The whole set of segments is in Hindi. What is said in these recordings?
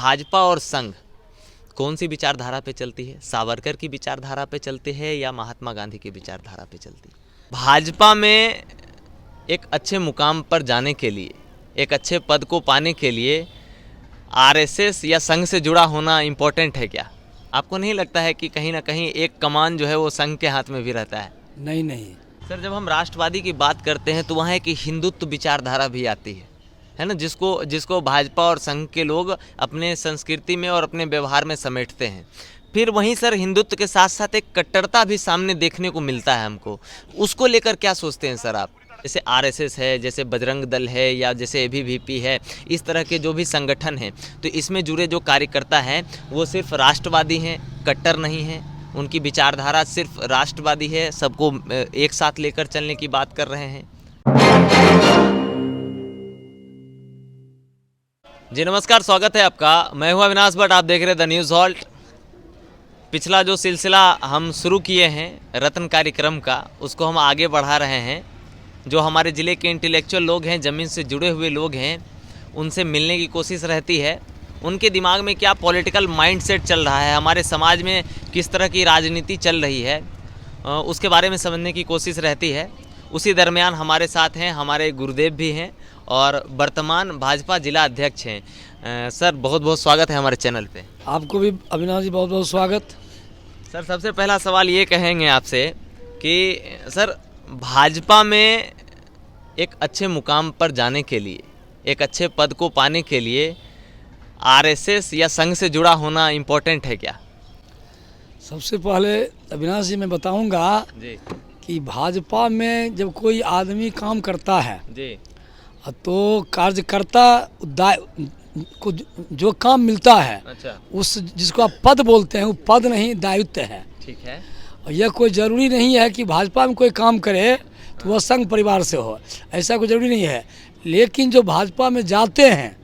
भाजपा और संघ कौन सी विचारधारा पे चलती है? सावरकर की विचारधारा पे चलती है या महात्मा गांधी की विचारधारा पे चलती है? भाजपा में एक अच्छे मुकाम पर जाने के लिए, एक अच्छे पद को पाने के लिए आरएसएस या संघ से जुड़ा होना इम्पोर्टेंट है क्या? आपको नहीं लगता है कि कहीं ना कहीं एक कमान जो है वो संघ के हाथ में भी रहता है? नहीं नहीं। सर, जब हम राष्ट्रवादी की बात करते हैं तो वहाँ एक हिंदुत्व विचारधारा भी आती है ना, जिसको भाजपा और संघ के लोग अपने संस्कृति में और अपने व्यवहार में समेटते हैं। फिर वहीं सर हिंदुत्व के साथ साथ एक कट्टरता भी सामने देखने को मिलता है हमको। उसको लेकर क्या सोचते हैं सर आप? जैसे आरएसएस है, जैसे बजरंग दल है, या जैसे एबीवीपी है, इस तरह के जो भी संगठन हैं, तो इसमें जुड़े जो कार्यकर्ता हैं वो सिर्फ राष्ट्रवादी हैं, कट्टर नहीं हैं। उनकी विचारधारा सिर्फ राष्ट्रवादी है, सबको एक साथ लेकर चलने की बात कर रहे हैं। जी नमस्कार, स्वागत है आपका। मैं हूं अविनाश भट्ट, आप देख रहे हैं द न्यूज़ हॉल्ट। पिछला जो सिलसिला हम शुरू किए हैं रत्न कार्यक्रम का, उसको हम आगे बढ़ा रहे हैं। जो हमारे ज़िले के इंटेलेक्चुअल लोग हैं, ज़मीन से जुड़े हुए लोग हैं, उनसे मिलने की कोशिश रहती है। उनके दिमाग में क्या पॉलिटिकल माइंडसेट चल रहा है, हमारे समाज में किस तरह की राजनीति चल रही है, उसके बारे में समझने की कोशिश रहती है। उसी दरमियान हमारे साथ हैं हमारे गुरुदेव भी हैं और वर्तमान भाजपा जिला अध्यक्ष हैं। सर, बहुत बहुत स्वागत है हमारे चैनल पे। आपको भी अविनाश जी बहुत बहुत स्वागत। सर, सबसे पहला सवाल ये कहेंगे आपसे कि सर, भाजपा में एक अच्छे मुकाम पर जाने के लिए, एक अच्छे पद को पाने के लिए आरएसएस या संघ से जुड़ा होना इम्पोर्टेंट है क्या? सबसे पहले अविनाश जी मैं बताऊंगा जी कि भाजपा में जब कोई आदमी काम करता है जी तो कार्यकर्ता को जो काम मिलता है, अच्छा, उस जिसको आप पद बोलते हैं वो पद नहीं, दायित्व है। ठीक है। और यह कोई ज़रूरी नहीं है कि भाजपा में कोई काम करे तो वह संघ परिवार से हो, ऐसा कोई ज़रूरी नहीं है। लेकिन जो भाजपा में जाते हैं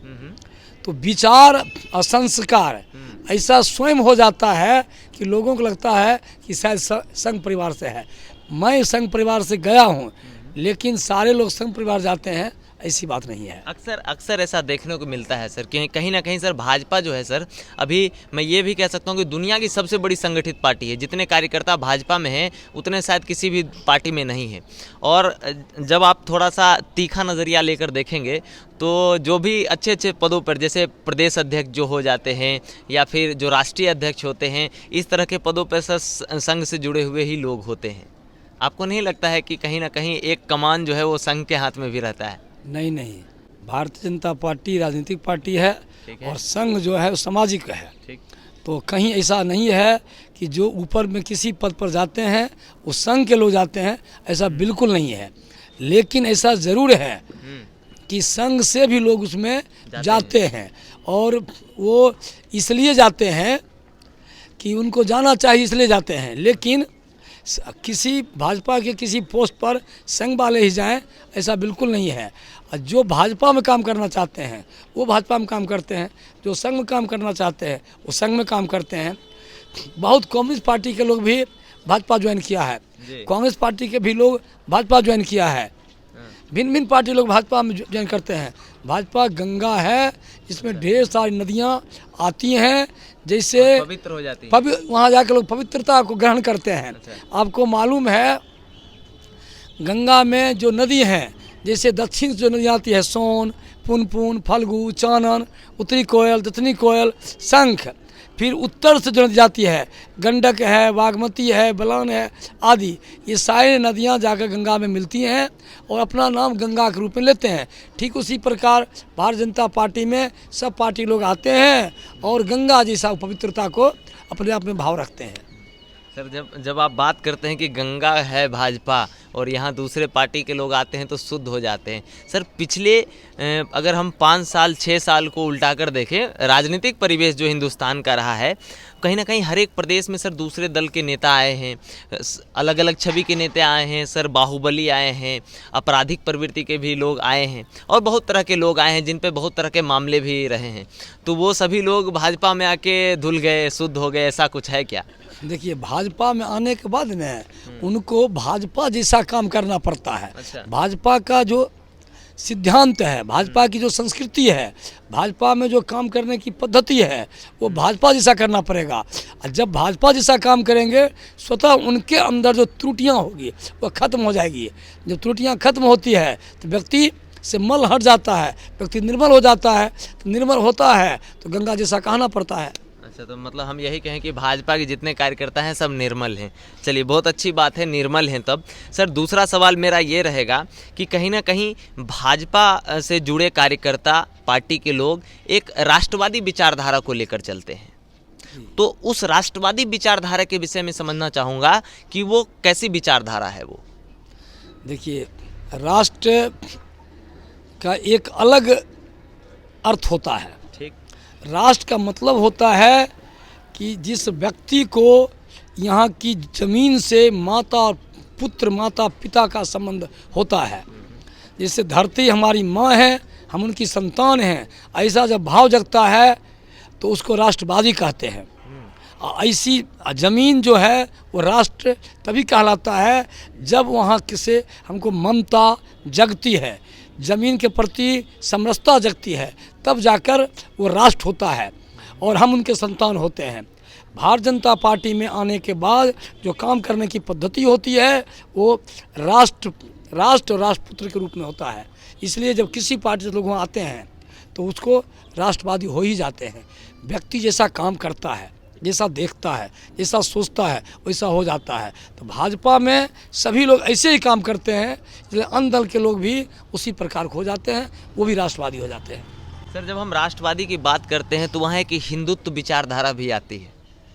तो विचार और संस्कार ऐसा स्वयं हो जाता है कि लोगों को लगता है कि शायद संघ परिवार से है। मैं संघ परिवार से गया हूँ, लेकिन सारे लोग संघ परिवार जाते हैं, ऐसी बात नहीं है। अक्सर ऐसा देखने को मिलता है सर कि कहीं ना कहीं सर भाजपा जो है सर, अभी मैं ये भी कह सकता हूँ कि दुनिया की सबसे बड़ी संगठित पार्टी है। जितने कार्यकर्ता भाजपा में हैं उतने शायद किसी भी पार्टी में नहीं है। और जब आप थोड़ा सा तीखा नज़रिया लेकर देखेंगे तो जो भी अच्छे अच्छे पदों पर, जैसे प्रदेश अध्यक्ष जो हो जाते हैं या फिर जो राष्ट्रीय अध्यक्ष होते हैं, इस तरह के पदों पर सर संघ से जुड़े हुए ही लोग होते हैं। आपको नहीं लगता है कि कहीं ना कहीं एक कमान जो है वो संघ के हाथ में भी रहता है? नहीं नहीं, भारतीय जनता पार्टी राजनीतिक पार्टी है और संघ जो है वो सामाजिक है। ठीक। तो कहीं ऐसा नहीं है कि जो ऊपर में किसी पद पर जाते हैं वो संघ के लोग जाते हैं, ऐसा बिल्कुल नहीं है। लेकिन ऐसा ज़रूर है कि संघ से भी लोग उसमें जाते हैं और वो इसलिए जाते हैं कि उनको जाना चाहिए, इसलिए जाते हैं। लेकिन किसी भाजपा के किसी पोस्ट पर संघ वाले ही जाएं, ऐसा बिल्कुल नहीं है। और जो भाजपा में काम करना चाहते हैं वो भाजपा में काम करते हैं, जो संघ में काम करना चाहते हैं वो संघ में काम करते हैं। बहुत कम्युनिस्ट पार्टी के लोग भी भाजपा ज्वाइन किया है, कांग्रेस पार्टी के भी लोग भाजपा ज्वाइन किया है, भिन्न भिन्न पार्टी लोग भाजपा में ज्वाइन करते हैं। भाजपा गंगा है जिसमें ढेर सारी नदियाँ आती हैं, जैसे पवित्र हो जाती है। वहाँ जाकर लोग पवित्रता को ग्रहण करते हैं। आपको मालूम है गंगा में जो नदी हैं, जैसे दक्षिण से जो नदी आती है, सोन, पुनपुन, फल्गु, चानन, उत्तरी कोयल, दक्षिणी कोयल, शंख। फिर उत्तर से जो नदी जाती है, गंडक है, बागमती है, बलान है आदि, ये सारी नदियाँ जाकर गंगा में मिलती हैं और अपना नाम गंगा के रूप में लेते हैं। ठीक उसी प्रकार भारतीय जनता पार्टी में सब पार्टी लोग आते हैं और गंगा जैसा पवित्रता को अपने आप में भाव रखते हैं। सर, जब आप बात करते हैं कि गंगा है भाजपा और यहाँ दूसरे पार्टी के लोग आते हैं तो शुद्ध हो जाते हैं, सर पिछले अगर हम 5 साल 6 साल को उल्टा कर देखें, राजनीतिक परिवेश जो हिंदुस्तान का रहा है, कहीं ना कहीं हर एक प्रदेश में सर दूसरे दल के नेता आए हैं, अलग अलग छवि के नेता आए हैं सर, बाहुबली आए हैं, आपराधिक प्रवृत्ति के भी लोग आए हैं और बहुत तरह के लोग आए हैं जिन पे बहुत तरह के मामले भी रहे हैं। तो वो सभी लोग भाजपा में आके धुल गए, शुद्ध हो गए, ऐसा कुछ है क्या? देखिए, भाजपा में आने के बाद न उनको भाजपा जैसा काम करना पड़ता है। अच्छा। भाजपा का जो सिद्धांत है, भाजपा की जो संस्कृति है, भाजपा में जो काम करने की पद्धति है, वो भाजपा जैसा करना पड़ेगा। और जब भाजपा जैसा काम करेंगे, स्वतः उनके अंदर जो त्रुटियां होगी वो खत्म हो जाएगी। जब त्रुटियां खत्म होती है तो व्यक्ति से मल हट जाता है, व्यक्ति निर्मल हो जाता है। तो निर्मल होता है तो गंगा जैसा कहना पड़ता है। अच्छा, तो मतलब हम यही कहें कि भाजपा के जितने कार्यकर्ता हैं सब निर्मल हैं। चलिए, बहुत अच्छी बात है, निर्मल हैं। तब सर दूसरा सवाल मेरा ये रहेगा कि कहीं ना कहीं भाजपा से जुड़े कार्यकर्ता, पार्टी के लोग एक राष्ट्रवादी विचारधारा को लेकर चलते हैं, तो उस राष्ट्रवादी विचारधारा के विषय में समझना चाहूँगा कि वो कैसी विचारधारा है। वो देखिए, राष्ट्र का एक अलग अर्थ होता है। ठीक। राष्ट्र का मतलब होता है कि जिस व्यक्ति को यहाँ की ज़मीन से माता और पुत्र, माता पिता का संबंध होता है, जैसे धरती हमारी माँ है, हम उनकी संतान हैं, ऐसा जब भाव जगता है तो उसको राष्ट्रवादी कहते हैं। ऐसी ज़मीन जो है वो राष्ट्र तभी कहलाता है जब वहाँ किसे हमको ममता जगती है, ज़मीन के प्रति समरसता जगती है, तब जाकर वो राष्ट्र होता है और हम उनके संतान होते हैं। भारतीय जनता पार्टी में आने के बाद जो काम करने की पद्धति होती है वो राष्ट्र और राष्ट्रपुत्र के रूप में होता है। इसलिए जब किसी पार्टी से लोग वहाँ आते हैं तो उसको राष्ट्रवादी हो ही जाते हैं। व्यक्ति जैसा काम करता है, जैसा देखता है, जैसा सोचता है, वैसा हो जाता है। तो भाजपा में सभी लोग ऐसे ही काम करते हैं, इसलिए अन्य दल के लोग भी उसी प्रकार हो जाते हैं, वो भी राष्ट्रवादी हो जाते हैं। सर, जब हम राष्ट्रवादी की बात करते हैं तो वहाँ एक हिंदुत्व विचारधारा भी आती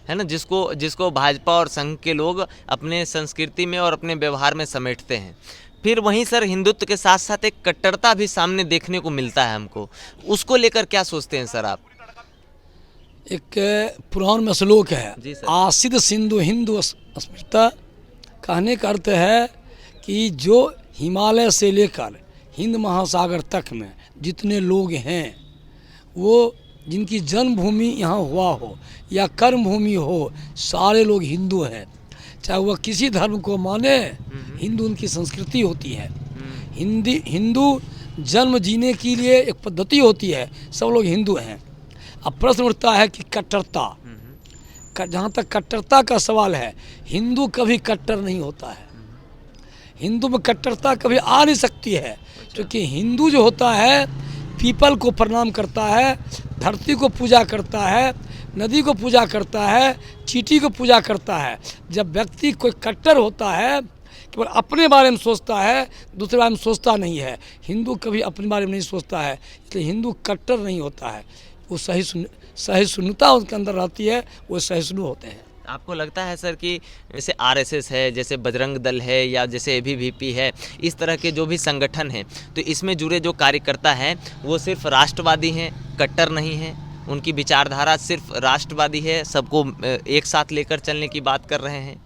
है ना, जिसको भाजपा और संघ के लोग अपने संस्कृति में और अपने व्यवहार में समेटते हैं। फिर वहीं सर हिंदुत्व के साथ साथ एक कट्टरता भी सामने देखने को मिलता है हमको, उसको लेकर क्या सोचते हैं सर आप? एक पुराण में श्लोक है, जी सर। आसिद सिंधु हिंदू स्मृता, कहने का अर्थ है कि जो हिमालय से लेकर हिंद महासागर तक में जितने लोग हैं, वो जिनकी जन्मभूमि यहाँ हुआ हो या कर्म भूमि हो, सारे लोग हिंदू हैं। चाहे वह किसी धर्म को माने, हिंदू उनकी संस्कृति होती है। हिंदू जन्म जीने के लिए एक पद्धति होती है, सब लोग हिंदू हैं। अब प्रश्न उठता है कि कट्टरता, जहाँ तक कट्टरता का सवाल है, हिंदू कभी कट्टर नहीं होता है। हिंदू में कट्टरता कभी आ नहीं सकती है, क्योंकि हिंदू जो होता है पीपल को प्रणाम करता है, धरती को पूजा करता है, नदी को पूजा करता है, चींटी को पूजा करता है। जब व्यक्ति कोई कट्टर होता है केवल अपने बारे में सोचता है, दूसरे बारे में सोचता नहीं है। हिंदू कभी अपने बारे में नहीं सोचता है, इसलिए हिंदू कट्टर नहीं होता है। वो सहिष्णुता उनके अंदर रहती है, वो सहिष्णु होते हैं। आपको लगता है सर कि जैसे आरएसएस है, जैसे बजरंग दल है, या जैसे एबीवीपी है, इस तरह के जो भी संगठन हैं, तो इसमें जुड़े जो कार्यकर्ता हैं वो सिर्फ राष्ट्रवादी हैं, कट्टर नहीं हैं, उनकी विचारधारा सिर्फ राष्ट्रवादी है, सबको एक साथ लेकर चलने की बात कर रहे हैं?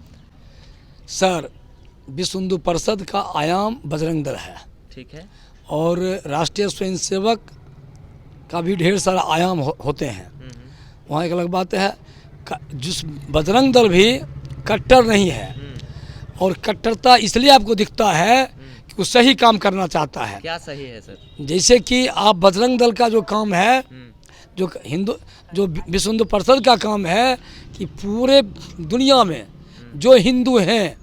सर, विश्व हिंदू परिषद का आयाम बजरंग दल है, ठीक है, और राष्ट्रीय स्वयंसेवक का भी ढेर सारा आयाम होते हैं। वहाँ एक अलग बात है, जिस बजरंग दल भी कट्टर नहीं है, और कट्टरता इसलिए आपको दिखता है कि वो सही काम करना चाहता है। क्या सही है सर? जैसे कि आप बजरंग दल का जो काम है, जो विश्व हिंदू परिषद का काम है कि पूरे दुनिया में जो हिंदू हैं,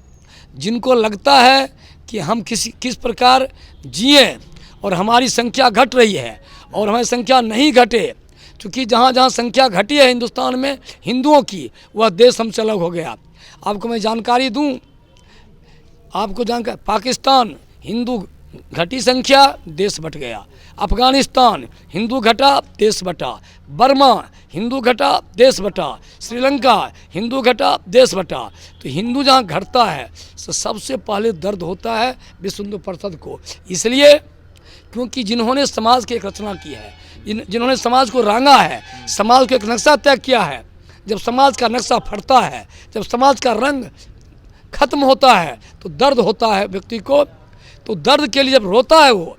जिनको लगता है कि हम किस प्रकार जिए और हमारी संख्या घट रही है और हमारी संख्या नहीं घटे, क्योंकि जहाँ जहाँ संख्या घटी है हिंदुस्तान में हिंदुओं की, वह देश हमसे अलग हो गया। आपको मैं जानकारी दूं, आपको जानकारी, पाकिस्तान हिंदू घटी संख्या, देश बट गया। अफगानिस्तान हिंदू घटा, देश बटा। बर्मा हिंदू घटा, देश बटा। श्रीलंका हिंदू घटा, देश बटा। तो हिंदू जहाँ घटता है तो सबसे पहले दर्द होता है विश्व हिंदू परिषद को, इसलिए क्योंकि जिन्होंने समाज की एक रचना की है, जिन्होंने समाज को रांगा है, समाज को एक नक्शा तय किया है, जब समाज का नक्शा फटता है, जब समाज का रंग खत्म होता है तो दर्द होता है व्यक्ति को। तो दर्द के लिए जब रोता है, वो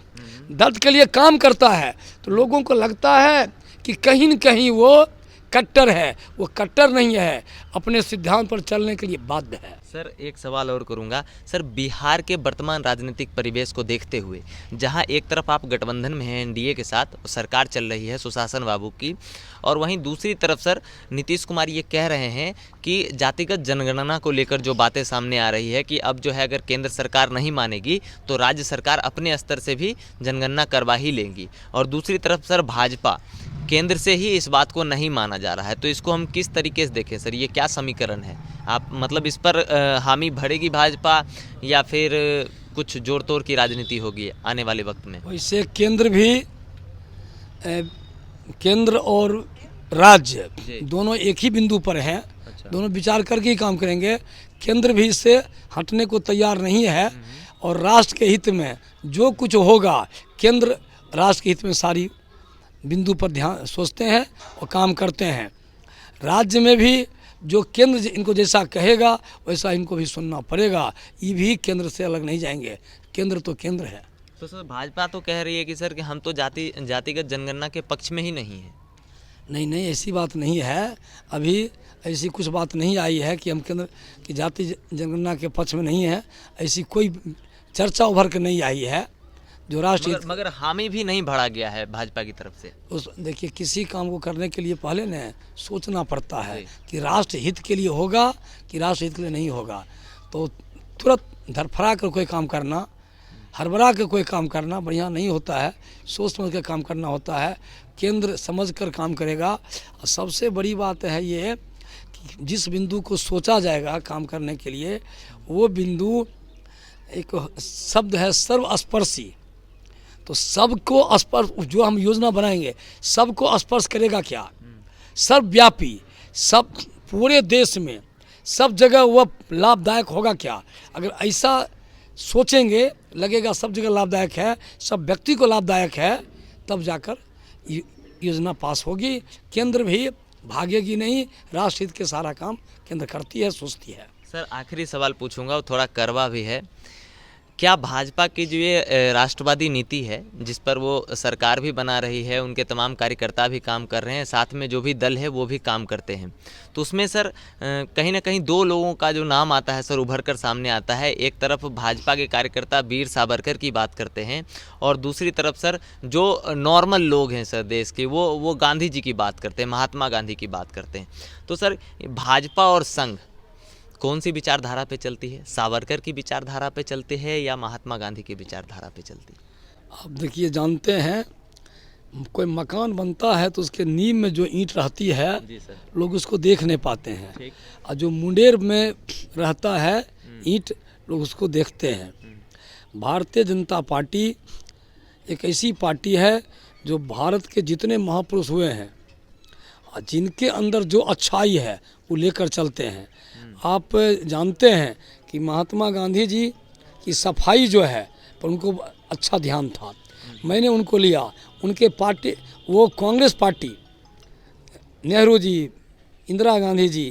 दर्द के लिए काम करता है, तो लोगों को लगता है कि कहीं न कहीं वो कट्टर है वो कट्टर नहीं है, अपने सिद्धांत पर चलने के लिए बाध्य है। सर एक सवाल और करूंगा सर, बिहार के वर्तमान राजनीतिक परिवेश को देखते हुए जहां एक तरफ आप गठबंधन में हैं एनडीए के साथ, सरकार चल रही है सुशासन बाबू की, और वहीं दूसरी तरफ सर नीतीश कुमार ये कह रहे हैं कि जातिगत जनगणना को लेकर जो बातें सामने आ रही है कि अब जो है अगर केंद्र सरकार नहीं मानेगी तो राज्य सरकार अपने स्तर से भी जनगणना करवा ही लेंगी, और दूसरी तरफ सर भाजपा केंद्र से ही इस बात को नहीं माना जा रहा है। तो इसको हम किस तरीके से देखें सर, ये क्या समीकरण है? आप मतलब इस पर हामी भरेगी भाजपा या फिर कुछ जोड़ तोड़ की राजनीति होगी आने वाले वक्त में? वैसे केंद्र भी केंद्र और राज्य दोनों एक ही बिंदु पर हैं। अच्छा। दोनों विचार करके ही काम करेंगे। केंद्र भी इससे हटने को तैयार नहीं है, और राष्ट्र के हित में जो कुछ होगा केंद्र राष्ट्र के हित में सारी बिंदु पर ध्यान सोचते हैं और काम करते हैं। राज्य में भी जो केंद्र इनको जैसा कहेगा वैसा इनको भी सुनना पड़ेगा। ये भी केंद्र से अलग नहीं जाएंगे, केंद्र तो केंद्र है। तो सर भाजपा तो कह रही है कि सर कि हम तो जातिगत जनगणना के पक्ष में ही नहीं है। नहीं नहीं, ऐसी बात नहीं है। अभी ऐसी कुछ बात नहीं आई है कि हम केंद्र की जाति जनगणना के पक्ष में नहीं है। ऐसी कोई चर्चा उभर के नहीं आई है। जो राष्ट्रीय मगर हामी भी नहीं भरा गया है भाजपा की तरफ से। उस देखिए, किसी काम को करने के लिए पहले न सोचना पड़ता है कि राष्ट्र हित के लिए होगा कि राष्ट्र हित के लिए नहीं होगा। तो तुरंत धरफरा कर कोई काम करना, हड़बड़ा के कोई काम करना बढ़िया नहीं होता है। सोच समझ कर काम करना होता है। केंद्र समझ कर काम करेगा। और सबसे बड़ी बात है ये कि जिस बिंदु को सोचा जाएगा काम करने के लिए, वो बिंदु एक शब्द है सर्वस्पर्शी। तो सबको स्पर्श, जो हम योजना बनाएंगे सबको स्पर्श करेगा क्या? सर्वव्यापी, सब पूरे देश में सब जगह वह लाभदायक होगा क्या? अगर ऐसा सोचेंगे, लगेगा सब जगह लाभदायक है, सब व्यक्ति को लाभदायक है, तब जाकर योजना पास होगी। केंद्र भी भागेगी नहीं। राष्ट्र हित के सारा काम केंद्र करती है, सोचती है। सर आखिरी सवाल पूछूंगा, वो थोड़ा कड़वा भी है। क्या भाजपा की जो ये राष्ट्रवादी नीति है जिस पर वो सरकार भी बना रही है, उनके तमाम कार्यकर्ता भी काम कर रहे हैं, साथ में जो भी दल है वो भी काम करते हैं, तो उसमें सर कहीं ना कहीं दो लोगों का जो नाम आता है सर उभर कर सामने आता है। एक तरफ भाजपा के कार्यकर्ता वीर सावरकर की बात करते हैं, और दूसरी तरफ सर जो नॉर्मल लोग हैं सर देश के, वो गांधी जी की बात करते हैं, महात्मा गांधी की बात करते हैं। तो सर भाजपा और संघ कौन सी विचारधारा पे चलती है? सावरकर की विचारधारा पे चलती है या महात्मा गांधी की विचारधारा पे चलती है? आप देखिए, जानते हैं कोई मकान बनता है तो उसके नींव में जो ईंट रहती है जी सर, लोग उसको देख नहीं पाते हैं, ठीक। और जो मुंडेर में रहता है ईंट, लोग उसको देखते हैं। भारतीय जनता पार्टी एक ऐसी पार्टी है जो भारत के जितने महापुरुष हुए हैं और जिनके अंदर जो अच्छाई है वो लेकर चलते हैं। आप जानते हैं कि महात्मा गांधी जी की सफाई जो है पर उनको अच्छा ध्यान था। मैंने उनको लिया, उनके पार्टी, वो कांग्रेस पार्टी, नेहरू जी, इंदिरा गांधी जी,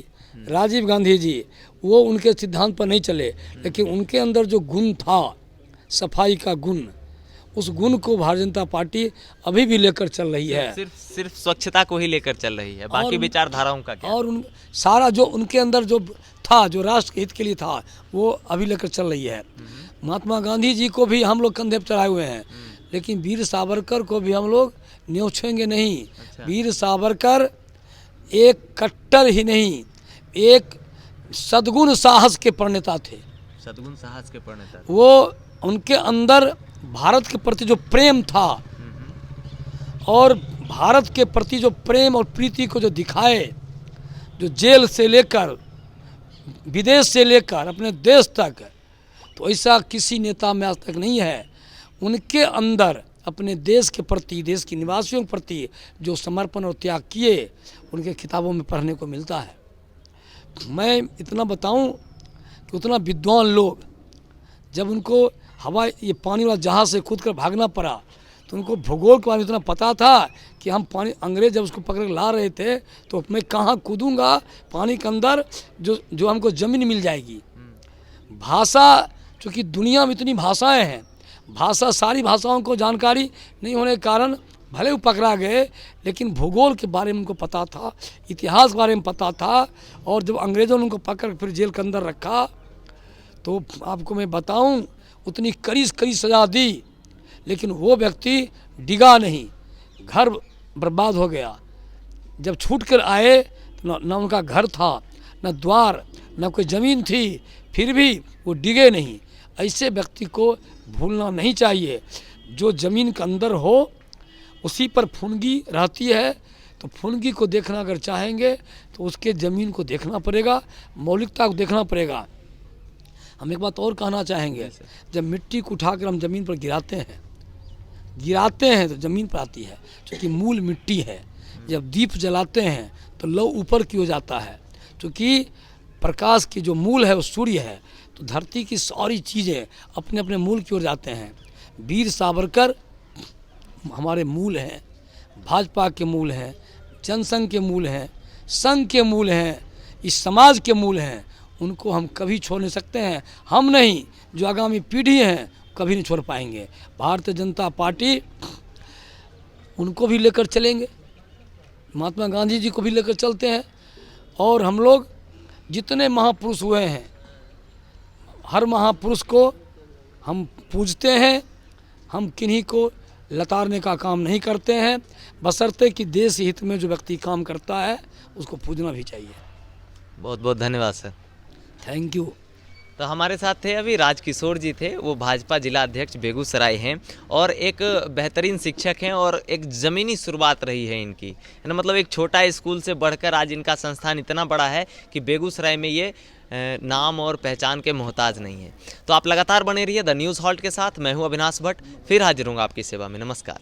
राजीव गांधी जी, वो उनके सिद्धांत पर नहीं चले, लेकिन उनके अंदर जो गुण था सफाई का गुण, उस गुण को भारतीय जनता पार्टी अभी भी लेकर चल रही है। सिर्फ स्वच्छता को ही लेकर चल रही है, बाकी विचारधाराओं का क्या? और उन सारा जो उनके अंदर जो था, जो राष्ट्र के हित के लिए था, वो अभी लेकर चल रही है। महात्मा गांधी जी को भी हम लोग कंधे पर चढ़ाए हुए हैं, लेकिन वीर सावरकर को भी हम लोग न्योछेंगे नहीं। अच्छा। वीर सावरकर एक कट्टर ही नहीं, एक सद्गुण साहस के प्रणेता थे। सद्गुण साहस के प्रणेता। वो उनके अंदर भारत के प्रति जो प्रेम था और भारत के प्रति जो प्रेम और प्रीति को जो दिखाए, जो जेल से लेकर विदेश से लेकर अपने देश तक, तो ऐसा किसी नेता में आज तक नहीं है। उनके अंदर अपने देश के प्रति, देश के निवासियों के प्रति जो समर्पण और त्याग किए, उनके किताबों में पढ़ने को मिलता है। मैं इतना बताऊं कि उतना विद्वान लोग, जब उनको हवा ये पानी वाला जहाज से कूद कर भागना पड़ा, तो उनको भूगोल के बारे में इतना पता था कि हम पानी, अंग्रेज जब उसको पकड़ ला रहे थे तो मैं कहाँ कूदूंगा पानी के अंदर जो हमको ज़मीन मिल जाएगी। भाषा, चूँकि दुनिया में इतनी भाषाएं हैं, भाषा सारी भाषाओं को जानकारी नहीं होने के कारण भले वो पकड़ा गए, लेकिन भूगोल के बारे में उनको पता था, इतिहास के बारे में पता था। और जब अंग्रेज़ों ने उनको पकड़ फिर जेल के अंदर रखा, तो आपको मैं बताऊं, उतनी कड़ी कड़ी सज़ा दी, लेकिन वो व्यक्ति डिगा नहीं, घर बर्बाद हो गया। जब छूट कर आए तो न उनका घर था, न द्वार, न कोई ज़मीन थी, फिर भी वो डिगे नहीं। ऐसे व्यक्ति को भूलना नहीं चाहिए। जो ज़मीन के अंदर हो उसी पर फुनगी रहती है, तो फुनगी को देखना अगर चाहेंगे तो उसके ज़मीन को देखना पड़ेगा, मौलिकता को देखना पड़ेगा। हम एक बात और कहना चाहेंगे, जब मिट्टी को उठाकर हम ज़मीन पर गिराते हैं तो ज़मीन पर आती है, क्योंकि मूल मिट्टी है। जब दीप जलाते हैं तो लौ ऊपर की हो जाता है, क्योंकि प्रकाश की जो मूल है वो सूर्य है। तो धरती की सारी चीज़ें अपने अपने मूल की ओर जाते हैं। वीर सावरकर हमारे मूल हैं, भाजपा के मूल हैं, जनसंघ के मूल हैं, संघ के मूल हैं, इस समाज के मूल हैं। उनको हम कभी छोड़ नहीं सकते हैं। हम नहीं, जो आगामी पीढ़ी हैं कभी नहीं छोड़ पाएंगे। भारतीय जनता पार्टी उनको भी लेकर चलेंगे, महात्मा गांधी जी को भी लेकर चलते हैं। और हम लोग जितने महापुरुष हुए हैं, हर महापुरुष को हम पूजते हैं। हम किन्हीं को लताड़ने का काम नहीं करते हैं, बशर्ते कि देश हित में जो व्यक्ति काम करता है उसको पूजना भी चाहिए। बहुत बहुत धन्यवाद सर। Thank you. तो हमारे साथ थे अभी राजकिशोर जी थे, वो भाजपा जिला अध्यक्ष बेगूसराय हैं और एक बेहतरीन शिक्षक हैं और एक ज़मीनी शुरुआत रही है इनकी, है ना। मतलब एक छोटा स्कूल से बढ़कर आज इनका संस्थान इतना बड़ा है कि बेगूसराय में ये नाम और पहचान के मोहताज नहीं है। तो आप लगातार बने रहिए द न्यूज़ हॉल्ट के साथ। मैं हूं अविनाश भट्ट, फिर हाजिर हूँगा आपकी सेवा में। नमस्कार।